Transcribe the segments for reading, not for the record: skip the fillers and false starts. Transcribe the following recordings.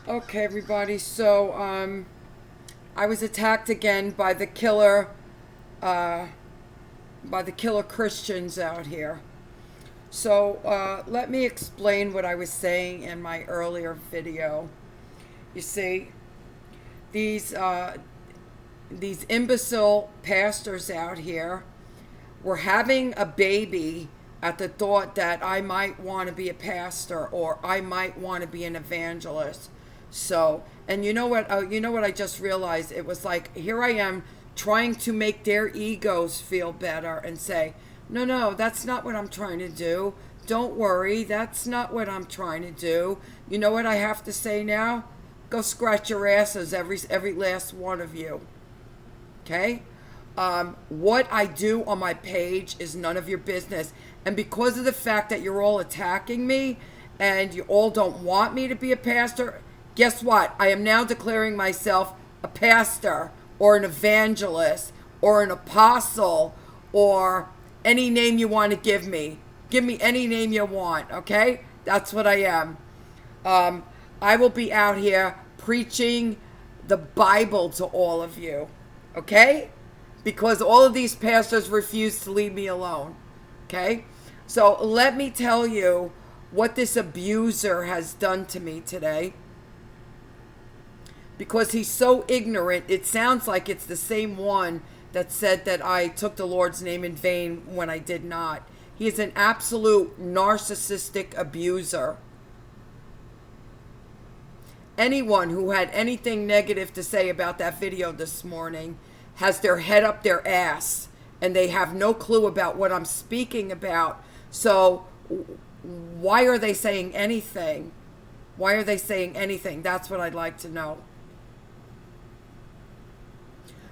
Okay, everybody. So, I was attacked again uh, by the killer Christians out here. So, let me explain what I was saying in my earlier video. You see, these uh, these imbecile pastors out here were having a baby at the thought that I might want to be a pastor or I might want to be an evangelist. So, and you know what? You know what? I just realized it was like here I am trying to make their egos feel better and say, no, no, that's not what I'm trying to do. Don't worry, that's not what I'm trying to do. You know what I have to say now? Go scratch your asses, every last one of you. Okay? What I do on my page is none of your business. And because of the fact that you're all attacking me and you all don't want me to be a pastor, guess what? I am now declaring myself a pastor or an evangelist or an apostle or any name you want to give me. Give me any name you want, okay? That's what I am. Um, I will be out here preaching the Bible to all of you, okay? Because all of these pastors refuse to leave me alone, okay? So let me tell you what this abuser has done to me today. Because he's so ignorant, it sounds like it's the same one that said that I took the Lord's name in vain when I did not. He is an absolute narcissistic abuser. Anyone who had anything negative to say about that video this morning has their head up their ass and they have no clue about what I'm speaking about. So why are they saying anything? Why are they saying anything? That's what I'd like to know.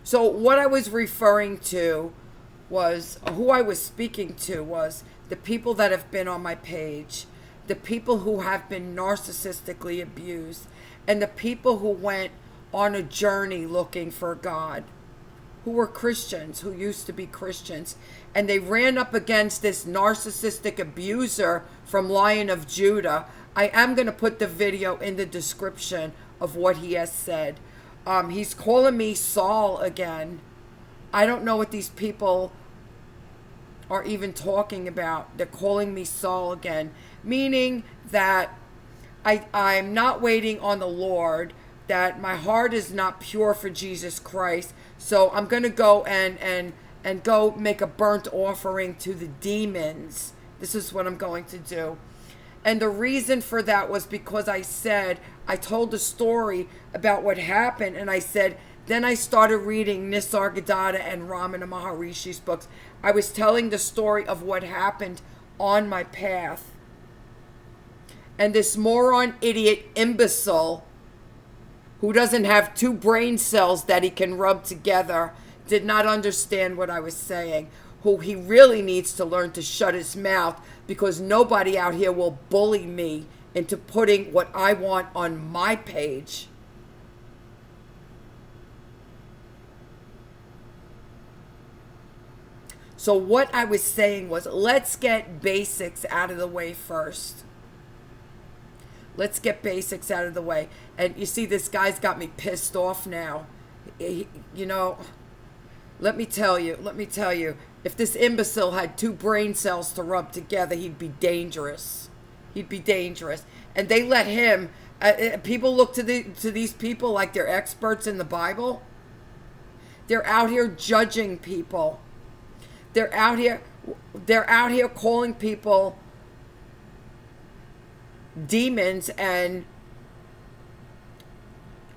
So what I was referring to was who I was speaking to was the people that have been on my page, the people who have been narcissistically abused, and the people who went on a journey looking for God, who were Christians, who used to be Christians, and they ran up against this narcissistic abuser from Lion of Judah. I am going to put the video in the description of what he has said. He's calling me Saul again. I don't know what these people are even talking about. They're calling me Saul again, meaning that I'm not waiting on the Lord, that my heart is not pure for Jesus Christ. So I'm going to go and go make a burnt offering to the demons. This is what I'm going to do. And the reason for that was because I told the story about what happened, and I said, then I started reading Nisargadatta and Ramana Maharishi's books. I was telling the story of what happened on my path. And this moron, idiot, imbecile, who doesn't have two brain cells that he can rub together, did not understand what I was saying. Who he really needs to learn to shut his mouth, because nobody out here will bully me into putting what I want on my page. So what I was saying was, let's get basics out of the way first. Let's get basics out of the way. And you see, this guy's got me pissed off now. You know, let me tell you, if this imbecile had two brain cells to rub together, he'd be dangerous. He'd be dangerous. And they let him, people look to these people like they're experts in the Bible. They're out here judging people. They're out here calling people demons, and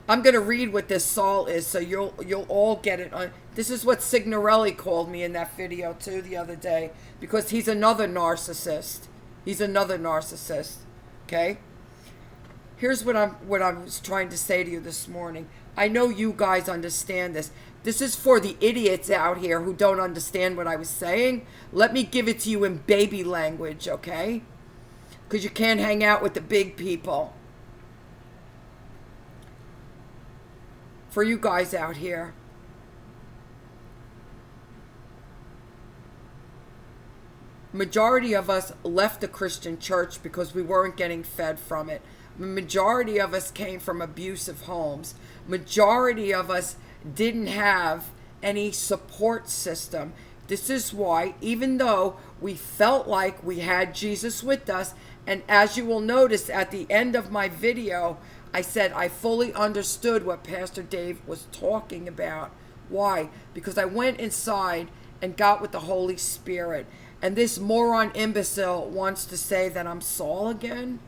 I'm going to read what this Saul is so you'll all get it. This is what Signorelli called me in that video too the other day, because he's another narcissist. He's another narcissist. Okay? Here's what I was trying to say to you this morning. I know you guys understand this. This is for the idiots out here who don't understand what I was saying. Let me give it to you in baby language, okay? Because you can't hang out with the big people. For you guys out here. Majority of us left the Christian church because we weren't getting fed from it. Majority of us came from abusive homes. Majority of us didn't have any support system. This is why, even though we felt like we had Jesus with us, and as you will notice at the end of my video, I said I fully understood what Pastor Dave was talking about. Why? Because I went inside and got with the Holy Spirit. And this moron imbecile wants to say that I'm Saul again.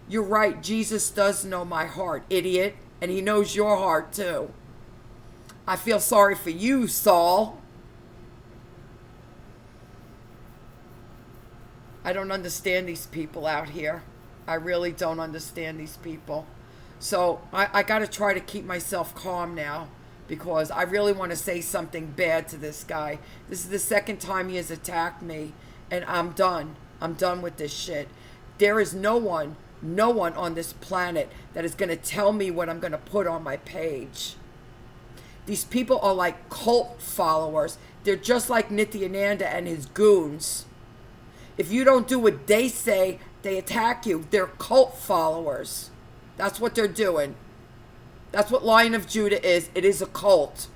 You're right, Jesus does know my heart, idiot. And he knows your heart too. I feel sorry for you, Saul. I don't understand these people out here. I really don't understand these people. So I got to try to keep myself calm now, because I really want to say something bad to this guy. This is the second time he has attacked me, and I'm done. I'm done with this shit. There is no one on this planet that is going to tell me what I'm going to put on my page. These people are like cult followers. They're just like Nityananda and his goons. If you don't do what they say, they attack you. They're cult followers. That's what they're doing. That's what Lion of Judah is. It is a cult.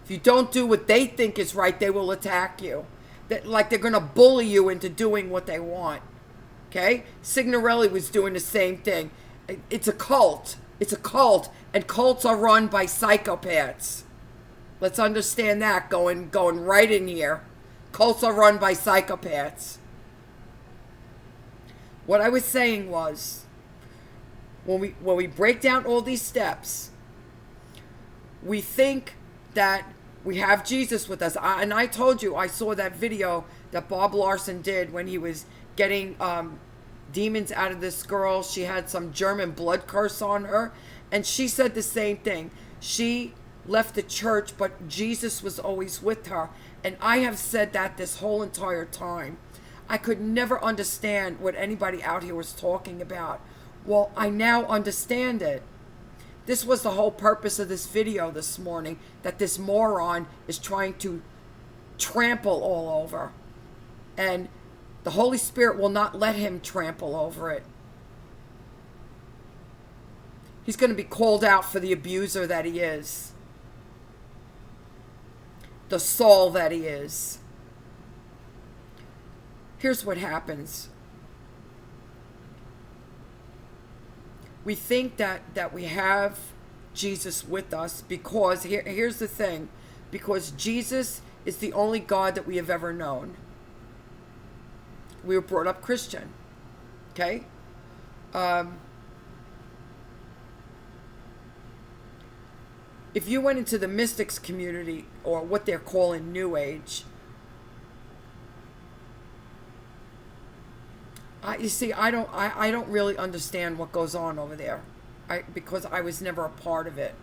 If you don't do what they think is right, they will attack you. Like they're going to bully you into doing what they want. Okay? Signorelli was doing the same thing. It's a cult. It's a cult. And cults are run by psychopaths. Let's understand that going right in here. Cults are run by psychopaths. What I was saying was, when we break down all these steps, we think that we have Jesus with us. And I told you, I saw that video that Bob Larson did when he was getting demons out of this girl. She had some German blood curse on her. And she said the same thing. She left the church, but Jesus was always with her. And I have said that this whole entire time. I could never understand what anybody out here was talking about. Well, I now understand it. This was the whole purpose of this video this morning, that this moron is trying to trample all over. And the Holy Spirit will not let him trample over it. He's going to be called out for the abuser that he is. The Saul that he is. Here's what happens. We think that we have Jesus with us because, here's the thing, because Jesus is the only God that we have ever known. We were brought up Christian. Okay? If you went into the mystics community, or what they're calling New Age, you see, I don't really understand what goes on over there, because I was never a part of it,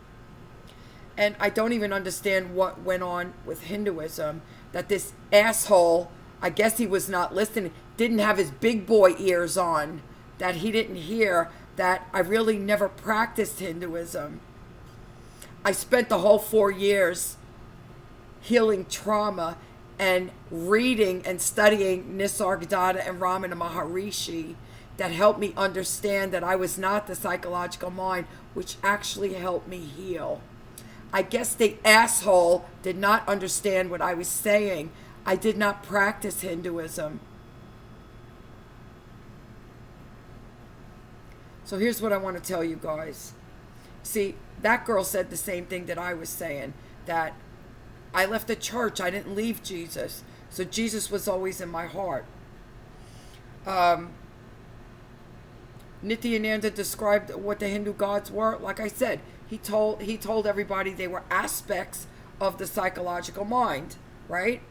and I don't even understand what went on with Hinduism. That this asshole, I guess he was not listening, didn't have his big boy ears on, that he didn't hear that I really never practiced Hinduism. I spent the whole 4 years healing trauma and reading and studying Nisargadatta and Ramana Maharishi that helped me understand that I was not the psychological mind, which actually helped me heal. I guess the asshole did not understand what I was saying. I did not practice Hinduism. So here's what I want to tell you guys. See, that girl said the same thing that I was saying, that I left the church. I didn't leave Jesus. So Jesus was always in my heart. Nityananda described what the Hindu gods were. Like I said, he told everybody they were aspects of the psychological mind, right?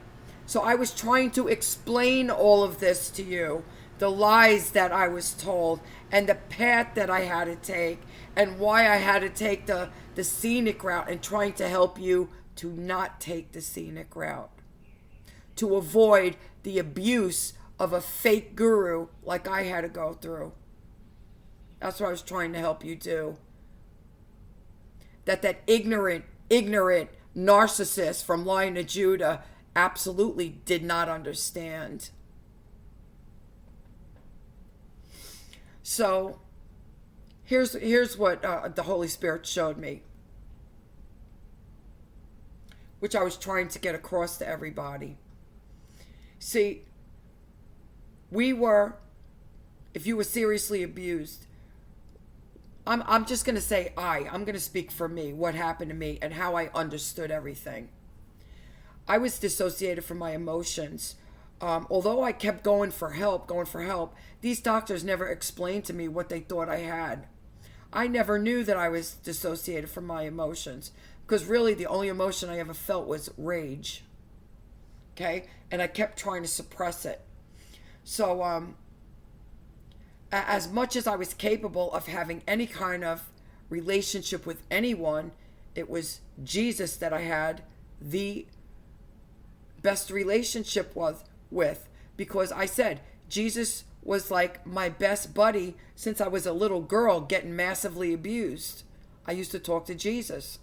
So I was trying to explain all of this to you, the lies that I was told, and the path that I had to take, and why I had to take the scenic route, and trying to help you to not take the scenic route, to avoid the abuse of a fake guru like I had to go through. That's what I was trying to help you do. That ignorant, narcissist from Lion of Judah absolutely did not understand. So here's what the Holy Spirit showed me, which I was trying to get across to everybody. See, if you were seriously abused, I'm just going to say I'm going to speak for me, what happened to me and how I understood everything. I was dissociated from my emotions. Although I kept going for help, these doctors never explained to me what they thought I had. I never knew that I was dissociated from my emotions, because really the only emotion I ever felt was rage. Okay? And I kept trying to suppress it. So, as much as I was capable of having any kind of relationship with anyone, it was Jesus that I had the best relationship with, because I said Jesus was like my best buddy since I was a little girl getting massively abused. I used to talk to Jesus.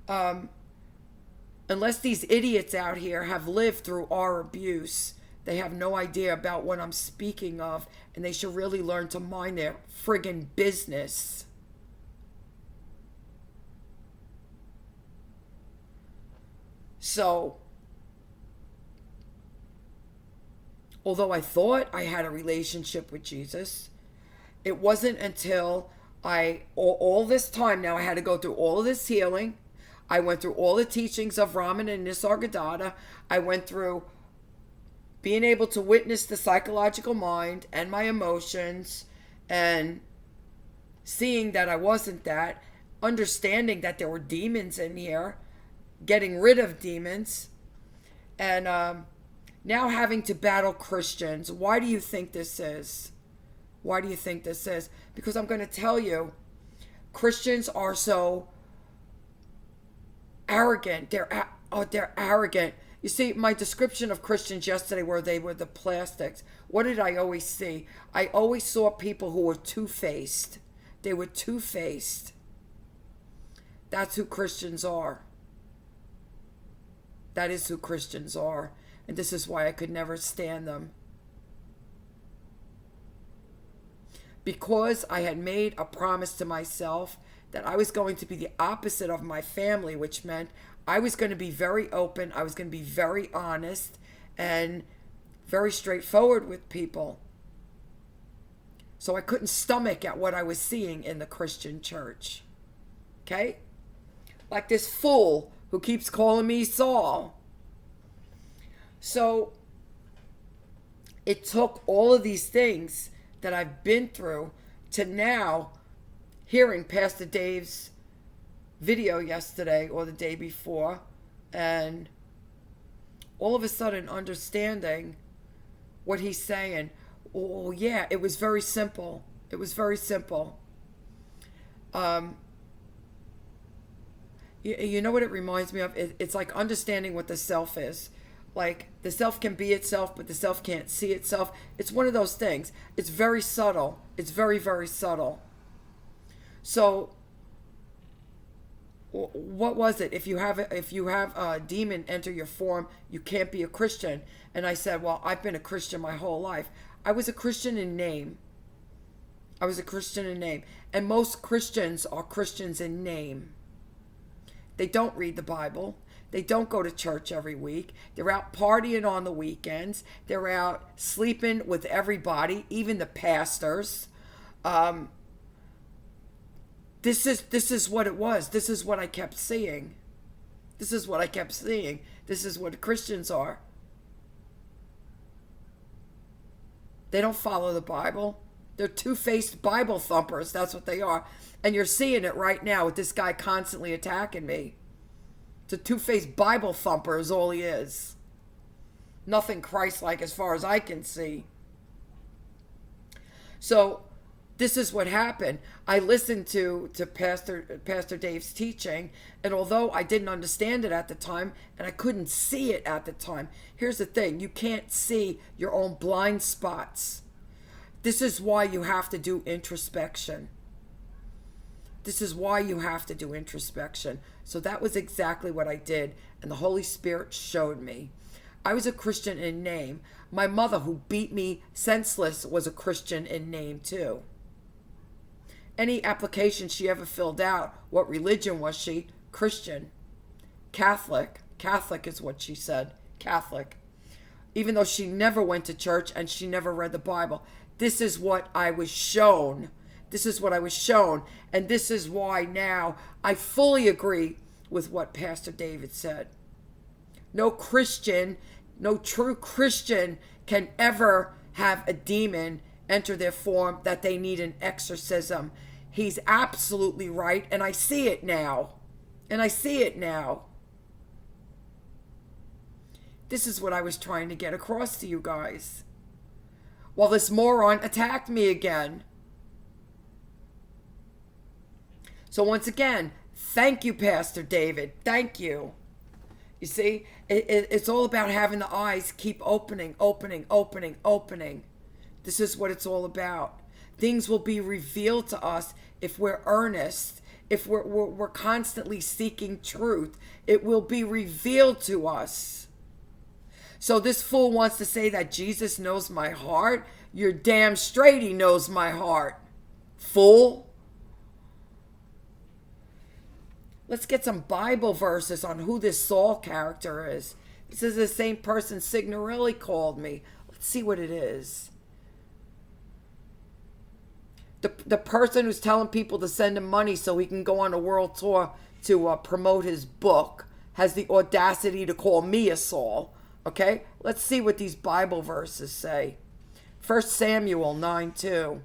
Unless these idiots out here have lived through our abuse, they have no idea about what I'm speaking of, and they should really learn to mind their friggin' business. So, although I thought I had a relationship with Jesus, it wasn't until all this time now, I had to go through all of this healing. I went through all the teachings of Raman and Nisargadatta. I went through being able to witness the psychological mind and my emotions, and seeing that I wasn't that, understanding that there were demons in here, getting rid of demons, and now having to battle Christians. Why do you think this is? Why do you think this is? Because I'm going to tell you, Christians are so arrogant. They're arrogant. You see, my description of Christians yesterday, where they were the plastics, what did I always see? I always saw people who were two-faced. They were two-faced. That's who Christians are. That is who Christians are. And this is why I could never stand them. Because I had made a promise to myself that I was going to be the opposite of my family, which meant I was going to be very open, I was going to be very honest, and very straightforward with people. So I couldn't stomach at what I was seeing in the Christian church. Okay? Like this fool who keeps calling me Saul. So it took all of these things that I've been through to now hearing Pastor Dave's video yesterday or the day before, and all of a sudden understanding what he's saying. Oh yeah, it was very simple. It was very simple. You know what it reminds me of? It's like understanding what the self is. Like, the self can be itself, but the self can't see itself. It's one of those things. It's very subtle. It's very, very subtle. So, what was it? If you have a demon enter your form, you can't be a Christian. And I said, well, I've been a Christian my whole life. I was a Christian in name. I was a Christian in name. And most Christians are Christians in name. They don't read the Bible. They don't go to church every week. They're out partying on the weekends. They're out sleeping with everybody, even the pastors. This is what it was. This is what I kept seeing. This is what I kept seeing. This is what Christians are. They don't follow the Bible. They're two-faced Bible thumpers. That's what they are. And you're seeing it right now with this guy constantly attacking me. It's a two-faced Bible thumper is all he is. Nothing Christ-like as far as I can see. So this is what happened. I listened to Pastor Dave's teaching, and although I didn't understand it at the time, and I couldn't see it at the time, here's the thing. You can't see your own blind spots. This is why you have to do introspection. This is why you have to do introspection. So that was exactly what I did, and the Holy Spirit showed me. I was a Christian in name. My mother, who beat me senseless, was a Christian in name too. Any application she ever filled out, what religion was she? Christian. Catholic. Catholic is what she said. Catholic. Even though she never went to church and she never read the Bible. This is what I was shown. This is what I was shown. And this is why now I fully agree with what Pastor David said. No Christian, no true Christian can ever have a demon enter their form that they need an exorcism. He's absolutely right, and I see it now. And I see it now. This is what I was trying to get across to you guys. Well, this moron attacked me again. So once again, thank you, Pastor David. Thank you. You see, it's all about having the eyes keep opening, opening, opening, opening. This is what it's all about. Things will be revealed to us if we're earnest, if we're constantly seeking truth. It will be revealed to us. So this fool wants to say that Jesus knows my heart. You're damn straight he knows my heart. Fool. Let's get some Bible verses on who this Saul character is. This is the same person Signorelli called me. Let's see what it is. The person who's telling people to send him money so he can go on a world tour to promote his book has the audacity to call me a Saul. Okay? Let's see what these Bible verses say. 1 Samuel 9:2.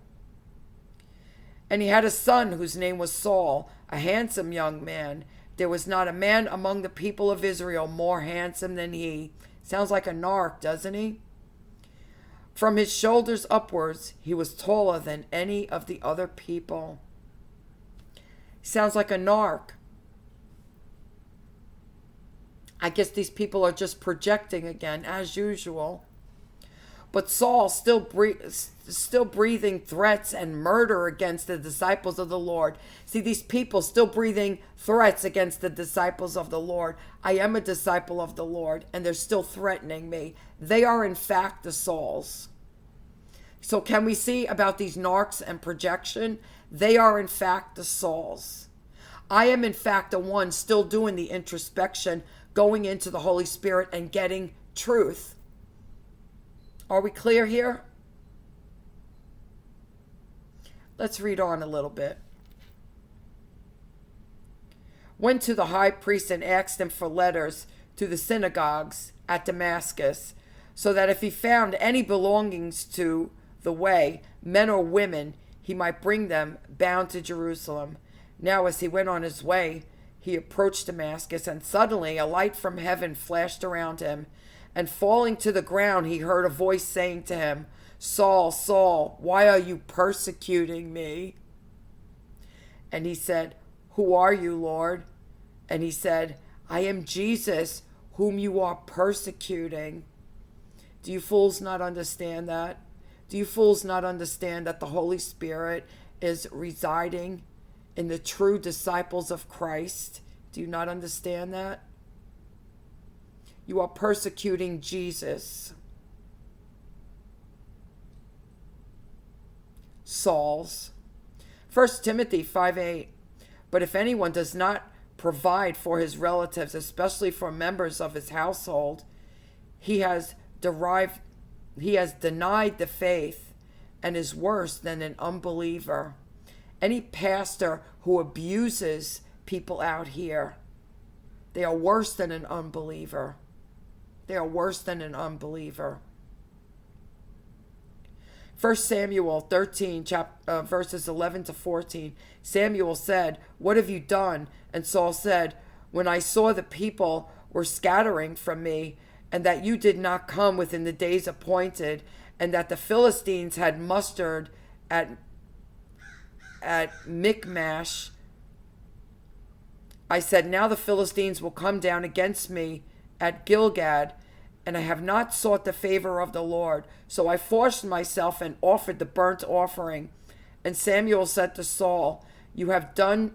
And he had a son whose name was Saul, a handsome young man. There was not a man among the people of Israel more handsome than he. Sounds like a narc, doesn't he? From his shoulders upwards, he was taller than any of the other people. Sounds like a narc. I guess these people are just projecting again, as usual. But Saul, still breathing threats and murder against the disciples of the Lord. See, these people still breathing threats against the disciples of the Lord. I am a disciple of the Lord, and they're still threatening me. They are, in fact, the Sauls. So can we see about these narcs and projection? They are, in fact, the Sauls. I am, in fact, the one still doing the introspection, going into the Holy Spirit and getting truth. Are we clear here? Let's read on a little bit. Went to the high priest and asked him for letters to the synagogues at Damascus, so that if he found any belongings to the way, men or women, he might bring them bound to Jerusalem. Now as he went on his way, he approached Damascus, and suddenly a light from heaven flashed around him. And falling to the ground, he heard a voice saying to him, Saul, Saul, why are you persecuting me? And he said, Who are you, Lord? And he said, I am Jesus, whom you are persecuting. Do you fools not understand that? Do you fools not understand that the Holy Spirit is residing in the true disciples of Christ? Do you not understand that? You are persecuting Jesus. Sauls. 1 Timothy 5:8. But if anyone does not provide for his relatives, especially for members of his household, he has denied the faith and is worse than an unbeliever. Any pastor who abuses people out here, they are worse than an unbeliever. They are worse than an unbeliever. 1 Samuel 13, verses 11 to 14. Samuel said, What have you done? And Saul said, When I saw the people were scattering from me, and that you did not come within the days appointed, and that the Philistines had mustered at Michmash, I said, Now the Philistines will come down against me at Gilgad, and I have not sought the favor of the Lord. So I forced myself and offered the burnt offering. And Samuel said to Saul, You have done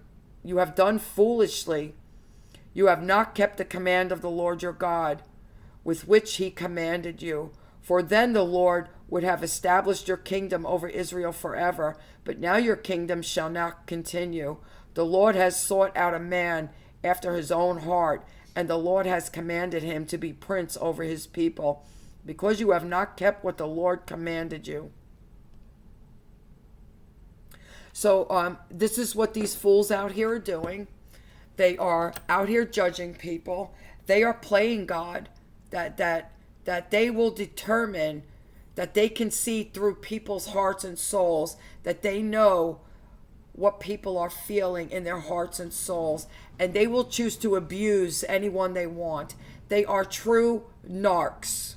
foolishly. You have not kept the command of the Lord your God, with which he commanded you. For then the Lord would have established your kingdom over Israel forever. But now your kingdom shall not continue. The Lord has sought out a man after his own heart, and the Lord has commanded him to be prince over his people, because you have not kept what the Lord commanded you. So this is what these fools out here are doing. They are out here judging people. They are playing God, that they will determine, that they can see through people's hearts and souls, that they know what people are feeling in their hearts and souls, and they will choose to abuse anyone they want. They are true narcs.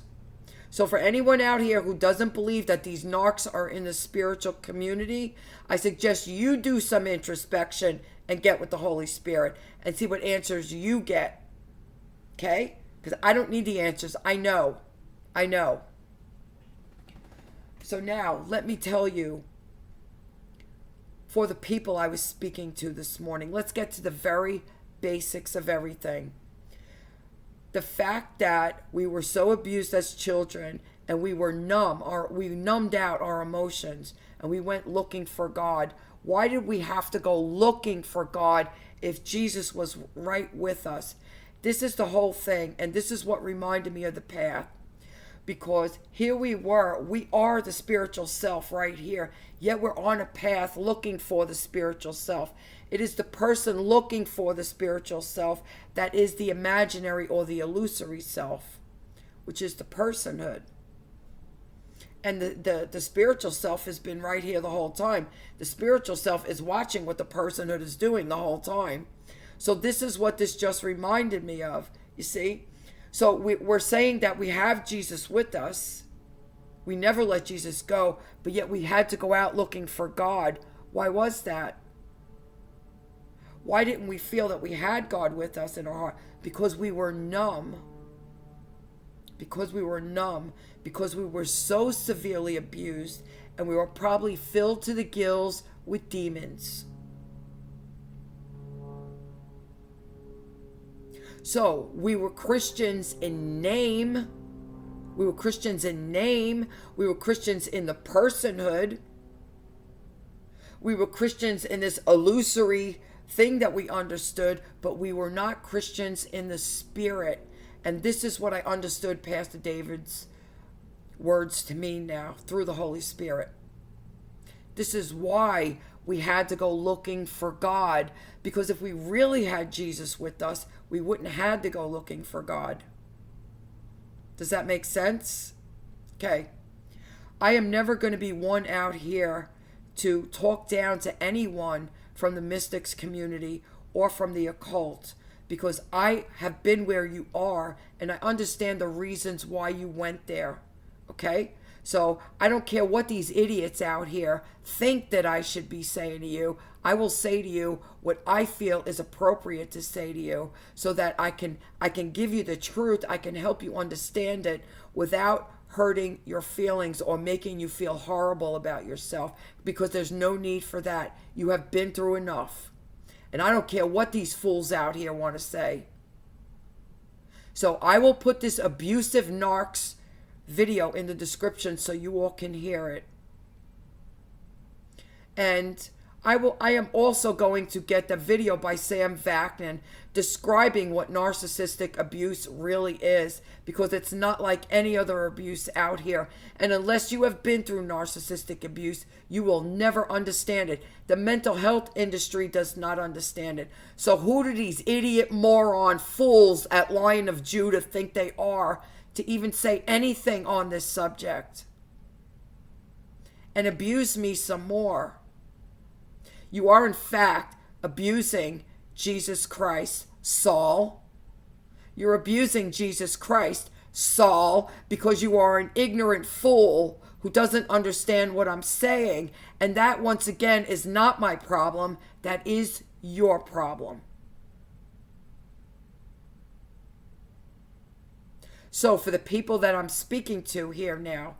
So for anyone out here who doesn't believe that these narcs are in the spiritual community, I suggest you do some introspection and get with the Holy Spirit and see what answers you get. Okay? Because I don't need the answers. I know. So now, let me tell you, for the people I was speaking to this morning, let's get to the very basics of everything. The fact that we were so abused as children and we were we numbed out our emotions and we went looking for God. Why did we have to go looking for God if Jesus was right with us? This is the whole thing, and this is what reminded me of the path. Because here we are the spiritual self right here, yet we're on a path looking for the spiritual self. It is the person looking for the spiritual self that is the imaginary or the illusory self, which is the personhood. And the spiritual self has been right here the whole time. The spiritual self is watching what the personhood is doing the whole time. So this is what this just reminded me of, you see? So we're saying that we have Jesus with us. We never let Jesus go, but yet we had to go out looking for God. Why was that? Why didn't we feel that we had God with us in our heart? Because we were numb. Because we were so severely abused, and we were probably filled to the gills with demons. So we were Christians in name. We were Christians in the personhood. We were Christians in this illusory thing that we understood, but we were not Christians in the spirit. And this is what I understood Pastor David's words to me now through the Holy Spirit. This is why we had to go looking for God, because if we really had Jesus with us, we wouldn't have had to go looking for God. Does that make sense? Okay. I am never going to be one out here to talk down to anyone from the mystics community or from the occult, because I have been where you are and I understand the reasons why you went there. Okay? So I don't care what these idiots out here think that I should be saying to you. I will say to you what I feel is appropriate to say to you, so that I can give you the truth. I can help you understand it without hurting your feelings or making you feel horrible about yourself, because there's no need for that. You have been through enough. And I don't care what these fools out here want to say. So I will put this abusive narcs video in the description so you all can hear it. And I am also going to get the video by Sam Vaknin describing what narcissistic abuse really is, because it's not like any other abuse out here. And unless you have been through narcissistic abuse, you will never understand it. The mental health industry does not understand it. So who do these idiot moron fools at Lion of Judah think they are to even say anything on this subject and abuse me some more? You are in fact abusing Jesus Christ, Saul. You're abusing Jesus Christ, Saul, because you are an ignorant fool who doesn't understand what I'm saying. And that, once again, is not my problem. That is your problem. So for the people that I'm speaking to here now,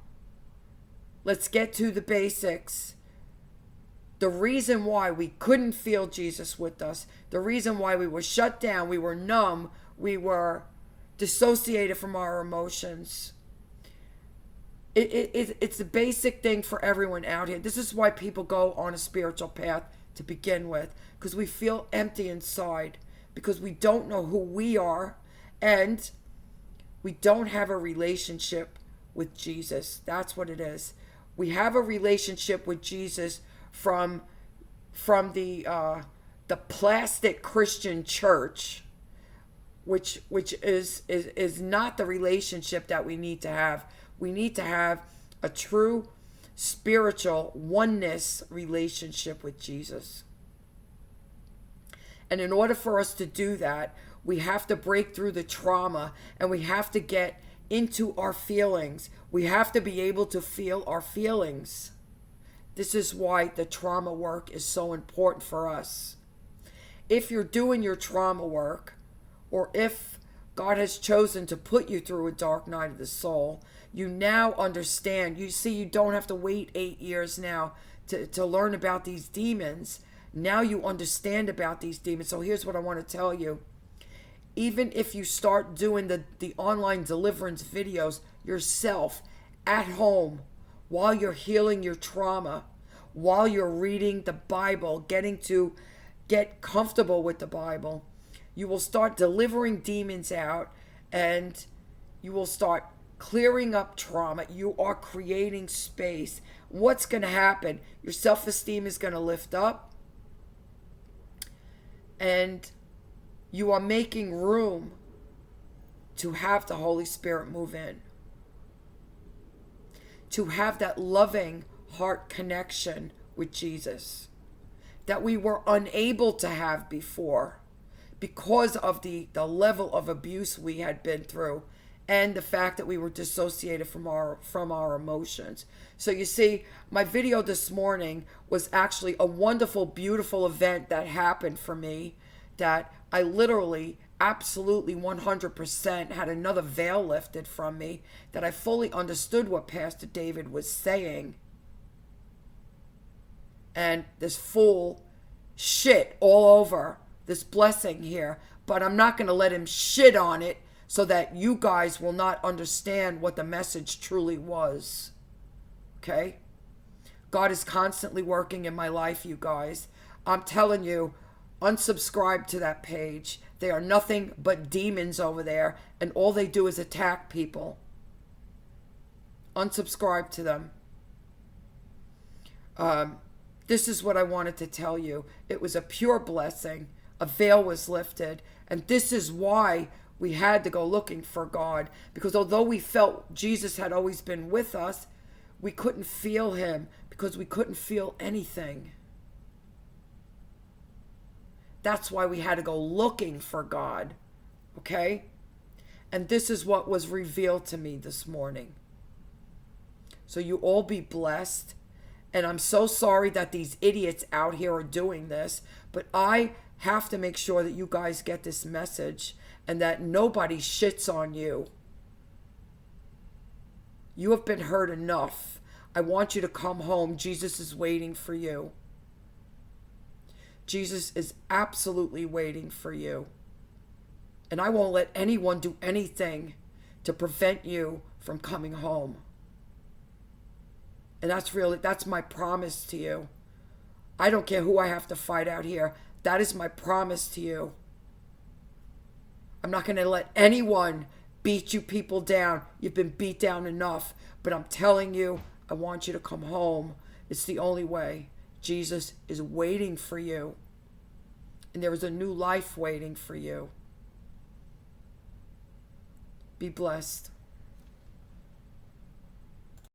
let's get to the basics. The reason why we couldn't feel Jesus with us, the reason why we were shut down, we were numb, we were dissociated from our emotions. It's the basic thing for everyone out here. This is why people go on a spiritual path to begin with, because we feel empty inside, because we don't know who we are, and we don't have a relationship with Jesus. That's what it is. We have a relationship with Jesus from the plastic Christian church, which is not the relationship that we need to have. We need to have a true spiritual oneness relationship with Jesus. And in order for us to do that, we have to break through the trauma, and we have to get into our feelings. We have to be able to feel our feelings. This is why the trauma work is so important for us. If you're doing your trauma work, or if God has chosen to put you through a dark night of the soul, you now understand. You see, you don't have to wait 8 years now to learn about these demons. Now you understand about these demons. So here's what I want to tell you. Even if you start doing the online deliverance videos yourself at home, while you're healing your trauma, while you're reading the Bible, getting to get comfortable with the Bible, you will start delivering demons out, and you will start clearing up trauma. You are creating space. What's going to happen? Your self-esteem is going to lift up, and you are making room to have the Holy Spirit move in, to have that loving heart connection with Jesus that we were unable to have before because of the level of abuse we had been through, and the fact that we were dissociated from our emotions. So you see, my video this morning was actually a wonderful, beautiful event that happened for me, that I literally, absolutely 100% had another veil lifted from me, that I fully understood what Pastor David was saying. And this fool shit all over this blessing here, but I'm not going to let him shit on it so that you guys will not understand what the message truly was. Okay? God is constantly working in my life, you guys. I'm telling you, unsubscribe to that page. They are nothing but demons over there, and all they do is attack people. Unsubscribe to them. This is what I wanted to tell you. It was a pure blessing. A veil was lifted. And this is why we had to go looking for God. Because although we felt Jesus had always been with us, we couldn't feel him because we couldn't feel anything. That's why we had to go looking for God. Okay? And this is what was revealed to me this morning. So you all be blessed. And I'm so sorry that these idiots out here are doing this, but I have to make sure that you guys get this message and that nobody shits on you. You have been hurt enough. I want you to come home. Jesus is waiting for you. Jesus is absolutely waiting for you. And I won't let anyone do anything to prevent you from coming home. And that's my promise to you. I don't care who I have to fight out here. That is my promise to you. I'm not going to let anyone beat you people down. You've been beat down enough. But I'm telling you, I want you to come home. It's the only way. Jesus is waiting for you. And there is a new life waiting for you. Be blessed.